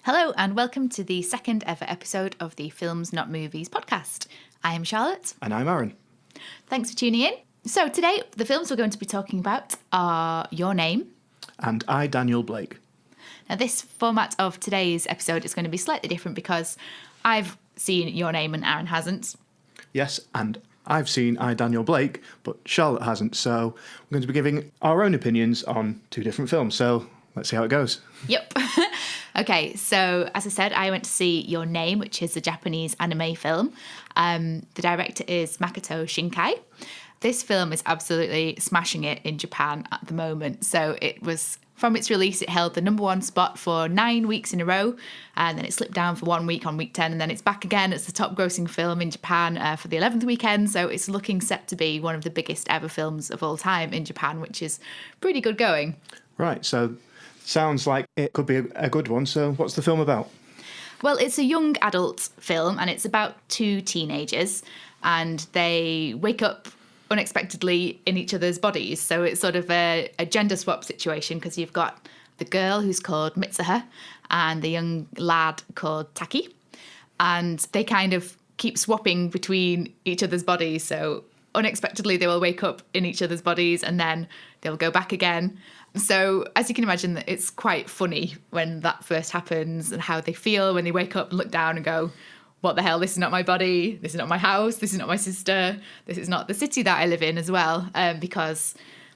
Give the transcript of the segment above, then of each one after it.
Hello and welcome to the second ever episode of the Films Not Movies podcast. I am Charlotte. And I'm Arron. Thanks for tuning in. So today the films we're going to be talking about are Your Name. And I, Daniel Blake. Now this format of today's episode is going to be slightly different because I've seen Your Name and Arron hasn't. Yes, and I've seen I, Daniel Blake, but Charlotte hasn't. So we're going to be giving our own opinions on two different films. So let's see how it goes. Yep. Okay, so as I said, I went to see Your Name, which is a Japanese anime film. The director is Makoto Shinkai. This film is absolutely smashing it in Japan at the moment. So it was, from its release, it held the number one spot for 9 weeks in a row, and then it slipped down for 1 week on week 10, and then it's back again as the top grossing film in Japan for the 11th weekend. So it's looking set to be one of the biggest ever films of all time in Japan, which is pretty good going. Right, so sounds like it could be a good one. So what's the film about? Well, it's a young adult film, and it's about two teenagers, and they wake up unexpectedly in each other's bodies. So it's sort of a gender swap situation, because you've got the girl who's called Mitsuha and the young lad called Taki, and they kind of keep swapping between each other's bodies. So unexpectedly they will wake up in each other's bodies and then they'll go back again. So as you can imagine, it's quite funny when that first happens and how they feel when they wake up and look down and go, what the hell, this is not my body, this is not my house, this is not my sister, this is not the city that I live in as well. Because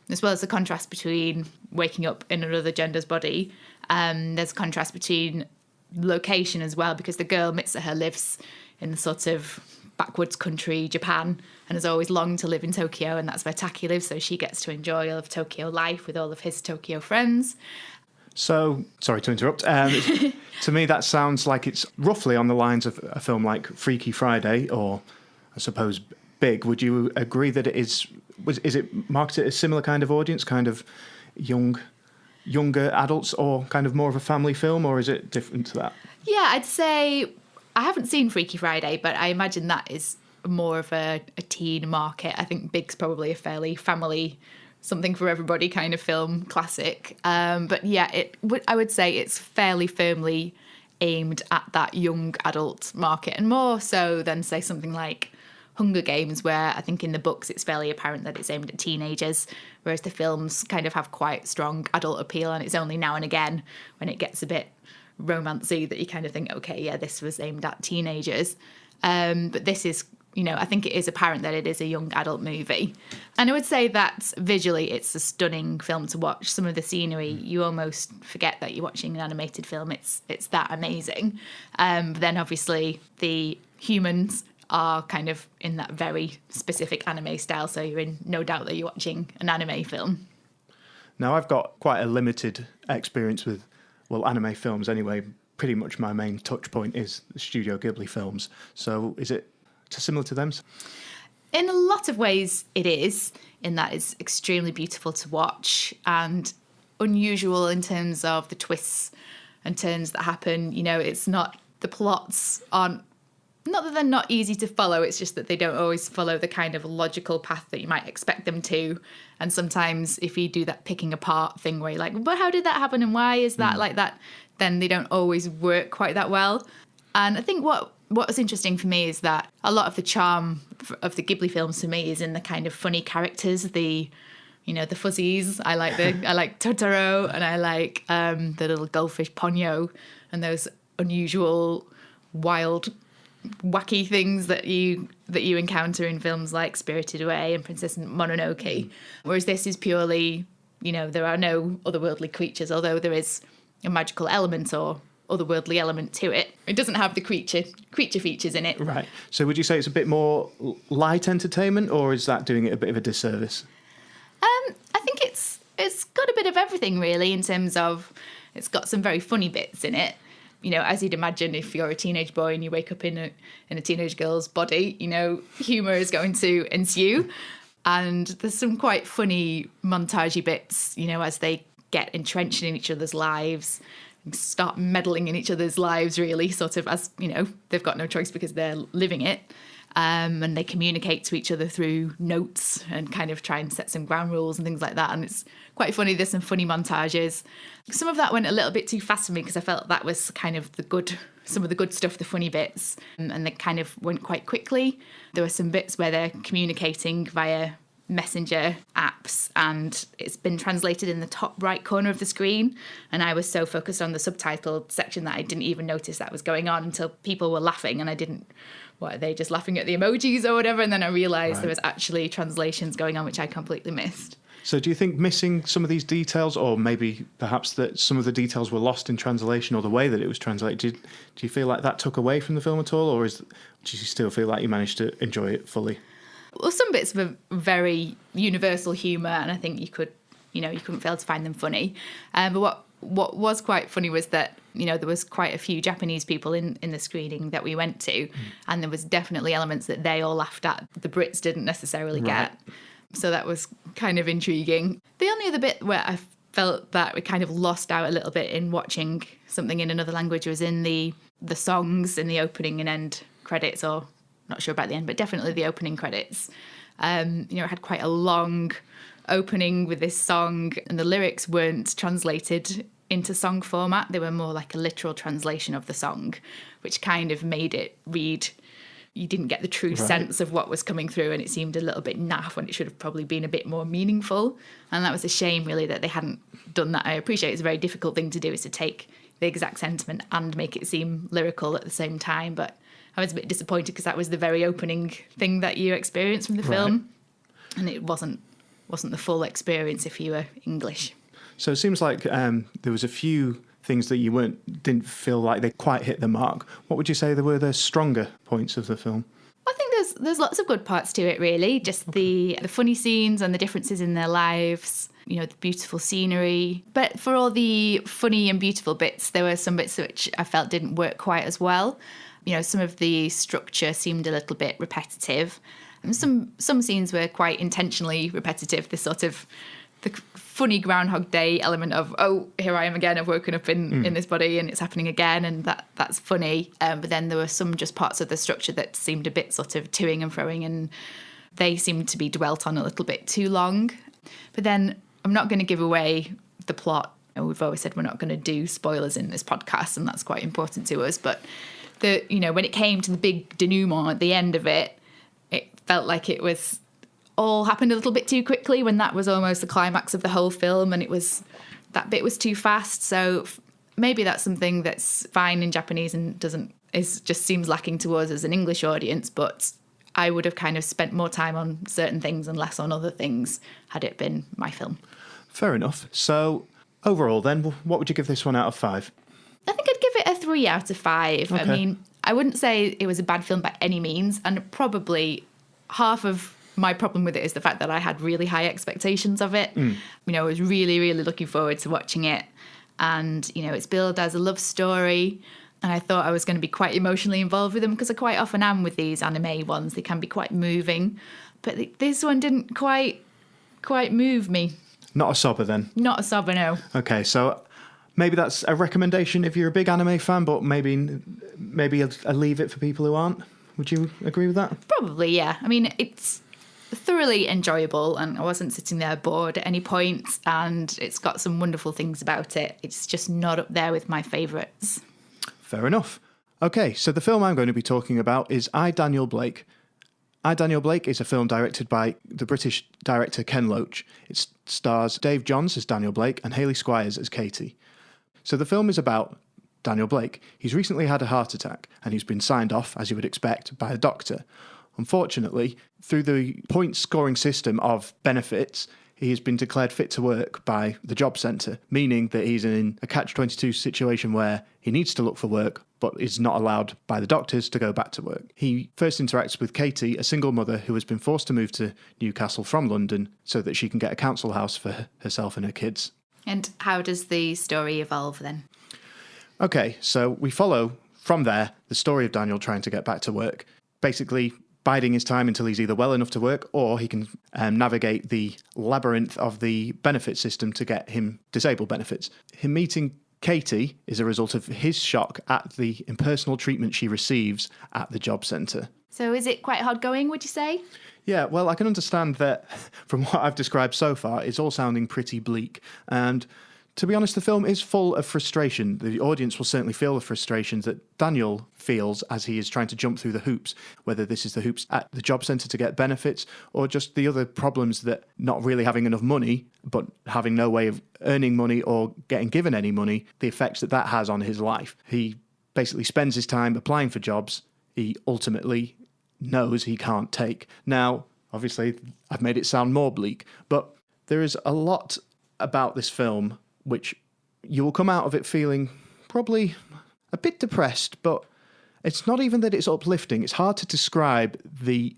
as well as the contrast between waking up in another gender's body, there's a contrast between location as well, because the girl Mitsuha lives in the sort of backwoods country, Japan, and has always longed to live in Tokyo, and that's where Taki lives, so she gets to enjoy all of Tokyo life with all of his Tokyo friends. So, sorry to interrupt. To me, that sounds like it's roughly on the lines of a film like Freaky Friday, or I suppose Big. Would you agree that it is it marketed as a similar kind of audience, kind of younger adults, or kind of more of a family film, or is it different to that? Yeah, I'd say I haven't seen Freaky Friday, but I imagine that is more of a teen market. I think Big's probably a fairly family, something for everybody kind of film classic. But yeah, I would say it's fairly firmly aimed at that young adult market, and more so than, say, something like Hunger Games, where I think in the books it's fairly apparent that it's aimed at teenagers, whereas the films kind of have quite strong adult appeal, and it's only now and again when it gets a bit romancy that you kind of think, okay, yeah, this was aimed at teenagers. But this is, I think it is apparent that it is a young adult movie. And I would say that visually it's a stunning film to watch. Some of the scenery, you almost forget that you're watching an animated film. It's that amazing. But then obviously the humans are kind of in that very specific anime style, so you're in no doubt that you're watching an anime film. Now, I've got quite a limited experience with, well, anime films anyway. Pretty much my main touch point is the Studio Ghibli films. So is it similar to them? In a lot of ways it is, in that it's extremely beautiful to watch and unusual in terms of the twists and turns that happen. It's not, the plots aren't, not that they're not easy to follow, it's just that they don't always follow the kind of logical path that you might expect them to. And sometimes if you do that picking apart thing where you're like, but how did that happen and why is that like that, then they don't always work quite that well. And I think what was interesting for me is that a lot of the charm of the Ghibli films for me is in the kind of funny characters, the fuzzies. I like Totoro, and I like the little goldfish Ponyo, and those unusual, wild, wacky things that you encounter in films like Spirited Away and Princess Mononoke. Whereas this is purely, there are no otherworldly creatures, although there is a magical element or otherworldly element to it. It doesn't have the creature features in it. Right. So would you say it's a bit more light entertainment, or is that doing it a bit of a disservice? I think it's got a bit of everything, really, in terms of it's got some very funny bits in it. As you'd imagine, if you're a teenage boy and you wake up in a teenage girl's body, humour is going to ensue. And there's some quite funny montagey bits, as they get entrenched in each other's lives, start meddling in each other's lives, really, sort of as, they've got no choice because they're living it. And they communicate to each other through notes and kind of try and set some ground rules and things like that. And it's quite funny. There's some funny montages. Some of that went a little bit too fast for me because I felt that was kind of some of the good stuff, the funny bits, and they kind of went quite quickly. There were some bits where they're communicating via messenger apps and it's been translated in the top right corner of the screen, and I was so focused on the subtitled section that I didn't even notice that was going on until people were laughing, and I didn't, what are they, just laughing at the emojis or whatever, and then I realised there was actually translations going on which I completely missed. So do you think missing some of these details, or maybe perhaps that some of the details were lost in translation or the way that it was translated, do you feel like that took away from the film at all, or do you still feel like you managed to enjoy it fully? Well, some bits were very universal humour, and I think you couldn't fail to find them funny. But what was quite funny was that, there was quite a few Japanese people in the screening that we went to, and there was definitely elements that they all laughed at, the Brits didn't necessarily get. So that was kind of intriguing. The only other bit where I felt that we kind of lost out a little bit in watching something in another language was in the songs in the opening and end credits, or not sure about the end, but definitely the opening credits. It had quite a long opening with this song, and the lyrics weren't translated into song format. They were more like a literal translation of the song, which kind of made it read, you didn't get the true sense of what was coming through, and it seemed a little bit naff when it should have probably been a bit more meaningful. And that was a shame, really, that they hadn't done that. I appreciate it's a very difficult thing to do, is to take the exact sentiment and make it seem lyrical at the same time, but I was a bit disappointed because that was the very opening thing that you experienced from the film, and it wasn't the full experience if you were English. So it seems like there was a few things that you didn't feel like they quite hit the mark. What would you say were the stronger points of the film? I think there's lots of good parts to it, really. Just the funny scenes and the differences in their lives, the beautiful scenery. But for all the funny and beautiful bits, there were some bits which I felt didn't work quite as well. Some of the structure seemed a little bit repetitive. And some scenes were quite intentionally repetitive. This sort of the funny Groundhog Day element of, oh, here I am again, I've woken up in this body and it's happening again, and that's funny. But then there were some just parts of the structure that seemed a bit sort of toing and froing, and they seemed to be dwelt on a little bit too long. But then I'm not going to give away the plot. We've always said we're not going to do spoilers in this podcast, and that's quite important to us. But when it came to the big denouement at the end of it, it felt like it was all happened a little bit too quickly, when that was almost the climax of the whole film, and that bit was too fast. So maybe that's something that's fine in Japanese and just seems lacking to us as an English audience, but I would have kind of spent more time on certain things and less on other things had it been my film. Fair enough. So overall then, what would you give this one out of 5? I think I'd give it a 3 out of 5. Okay. I mean, I wouldn't say it was a bad film by any means, and probably half of my problem with it is the fact that I had really high expectations of it. I was really, really looking forward to watching it, and it's billed as a love story, and I thought I was going to be quite emotionally involved with them, because I quite often am with these anime ones. They can be quite moving, but this one didn't quite move me. Not a sobber then? Not a sobber, no. Okay, so maybe that's a recommendation if you're a big anime fan, but maybe I'll leave it for people who aren't. Would you agree with that? Probably, yeah. I mean, it's thoroughly enjoyable, and I wasn't sitting there bored at any point, and it's got some wonderful things about it. It's just not up there with my favourites. Fair enough. Okay, so the film I'm going to be talking about is I, Daniel Blake. I, Daniel Blake is a film directed by the British director Ken Loach. It stars Dave Johns as Daniel Blake and Hayley Squires as Katie. So the film is about Daniel Blake. He's recently had a heart attack, and he's been signed off, as you would expect, by a doctor. Unfortunately, through the point scoring system of benefits, he has been declared fit to work by the job centre, meaning that he's in a catch-22 situation where he needs to look for work, but is not allowed by the doctors to go back to work. He first interacts with Katie, a single mother who has been forced to move to Newcastle from London so that she can get a council house for herself and her kids. And how does the story evolve then? Okay, so we follow from there the story of Daniel trying to get back to work, basically biding his time until he's either well enough to work or he can navigate the labyrinth of the benefit system to get him disabled benefits. Him meeting Katie is a result of his shock at the impersonal treatment she receives at the job centre. So is it quite hard going, would you say? Yeah, well, I can understand that from what I've described so far, it's all sounding pretty bleak. And to be honest, the film is full of frustration. The audience will certainly feel the frustrations that Daniel feels as he is trying to jump through the hoops, whether this is the hoops at the job centre to get benefits or just the other problems that not really having enough money, but having no way of earning money or getting given any money, the effects that has on his life. He basically spends his time applying for jobs he ultimately knows he can't take. Now, obviously, I've made it sound more bleak, but there is a lot about this film which you will come out of it feeling probably a bit depressed, but it's not even that it's uplifting. It's hard to describe the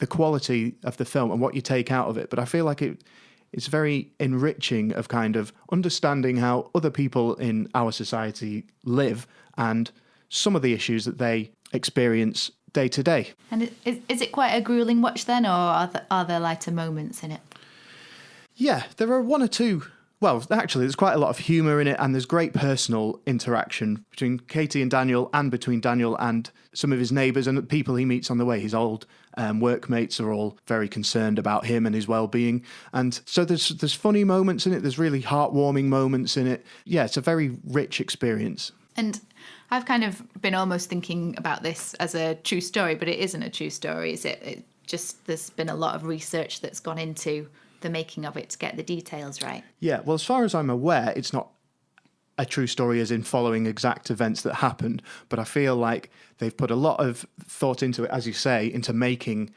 quality of the film and what you take out of it, but I feel like it's very enriching of kind of understanding how other people in our society live and some of the issues that they experience day to day. And is it quite a grueling watch then, or are there lighter moments in it? Yeah, there are one or two. Well, actually, there's quite a lot of humour in it, and there's great personal interaction between Katie and Daniel, and between Daniel and some of his neighbours and the people he meets on the way. His old workmates are all very concerned about him and his well-being, and so there's funny moments in it. There's really heartwarming moments in it. Yeah, it's a very rich experience. And I've kind of been almost thinking about this as a true story, but it isn't a true story, is it? It just, there's been a lot of research that's gone into the making of it to get the details right. Yeah, well, as far as I'm aware, it's not a true story as in following exact events that happened, but I feel like they've put a lot of thought into it, as you say, into making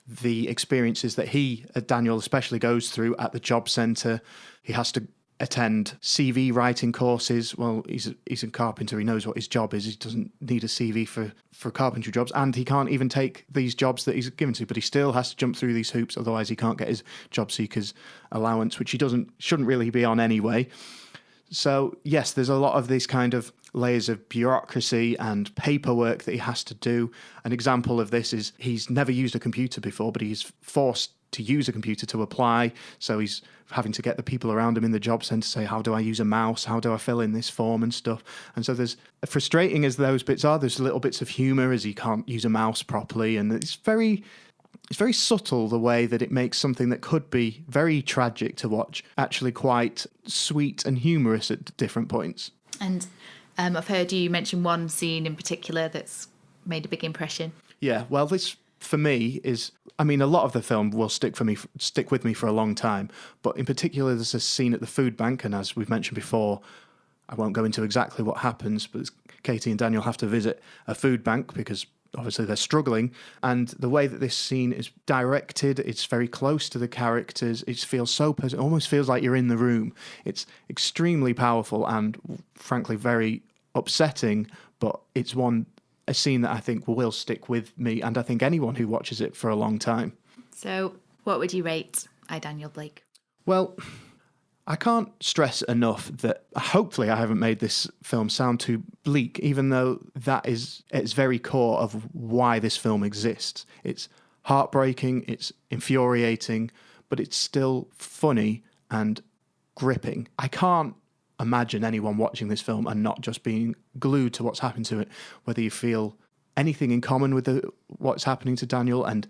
the experiences that Daniel especially, goes through at the job centre. He has to attend CV writing courses. Well, he's a carpenter. He knows what his job is. He doesn't need a CV for carpentry jobs, and he can't even take these jobs that he's given to, but he still has to jump through these hoops, otherwise he can't get his job seekers allowance, which he shouldn't really be on anyway. So yes, there's a lot of these kind of layers of bureaucracy and paperwork that he has to do. An example of this is he's never used a computer before, but he's forced to use a computer to apply. So he's having to get the people around him in the job centre to say, how do I use a mouse? How do I fill in this form and stuff? And so there's, frustrating as those bits are, there's little bits of humour as he can't use a mouse properly. And it's very subtle the way that it makes something that could be very tragic to watch actually quite sweet and humorous at different points. And I've heard you mention one scene in particular that's made a big impression. Yeah, well, this for me is, I mean, a lot of the film will stick with me for a long time, but in particular there's a scene at the food bank, and as we've mentioned before, I won't go into exactly what happens, but Katie and Daniel have to visit a food bank because obviously they're struggling, and the way that this scene is directed, it's very close to the characters. It feels so personal. It almost feels like you're in the room. It's extremely powerful and frankly very upsetting, but it's a scene that I think will stick with me, and I think anyone who watches it for a long time. So what would you rate I, Daniel Blake? Well, I can't stress enough that hopefully I haven't made this film sound too bleak, even though that is at its very core of why this film exists. It's heartbreaking, it's infuriating, but it's still funny and gripping. I can't imagine anyone watching this film and not just being glued to what's happened to it, whether you feel anything in common with what's happening to Daniel and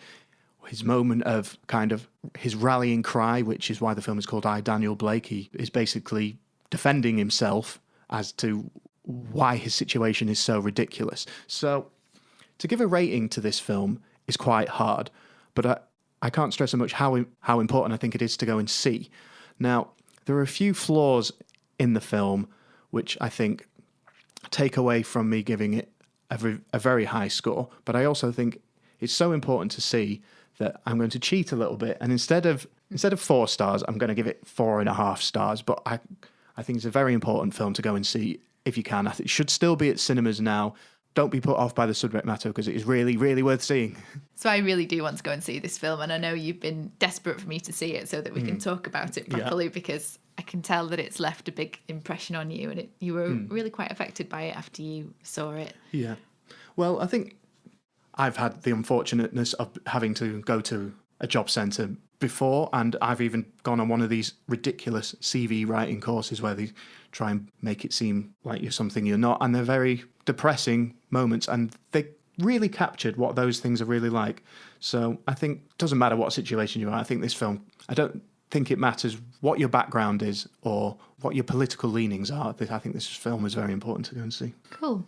his moment of kind of his rallying cry, which is why the film is called I, Daniel Blake. He is basically defending himself as to why his situation is so ridiculous. So to give a rating to this film is quite hard, but I can't stress so much how important I think it is to go and see. Now, there are a few flaws in the film which I think take away from me giving it a very high score, but I also think it's so important to see that I'm going to cheat a little bit, and instead of 4 stars, I'm going to give it 4.5 stars. But I think it's a very important film to go and see if you can. I think it should still be at cinemas now. Don't be put off by the subject matter because it is really, really worth seeing. So I really do want to go and see this film, and I know you've been desperate for me to see it so that we can talk about it properly, because I can tell that it's left a big impression on you, and you were really quite affected by it after you saw it. Yeah. Well, I think I've had the unfortunateness of having to go to a job centre before, and I've even gone on one of these ridiculous CV writing courses where they try and make it seem like you're something you're not, and they're very depressing moments, and they really captured what those things are really like. So I think it doesn't matter what situation you're in. I think this film, I don't think it matters what your background is or what your political leanings are. I think this film is very important to go and see. Cool.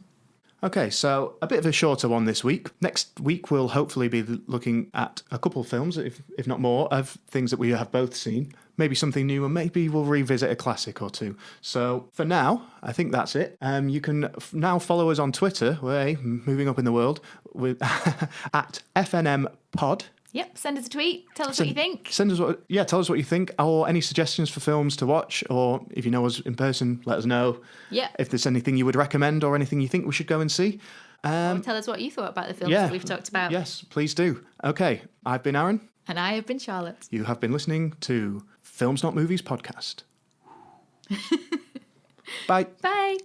Okay, so a bit of a shorter one this week. Next week, we'll hopefully be looking at a couple of films, if not more, of things that we have both seen. Maybe something new, and maybe we'll revisit a classic or two. So for now, I think that's it. You can now follow us on Twitter, we're moving up in the world, with at FNM Pod. Yep, send us a tweet. Tell us what you think. Tell us what you think, or any suggestions for films to watch, or if you know us in person, let us know. Yeah. If there's anything you would recommend or anything you think we should go and see. Or tell us what you thought about the films that we've talked about. Yes, please do. Okay, I've been Arron. And I have been Charlotte. You have been listening to Films Not Movies podcast. Bye. Bye.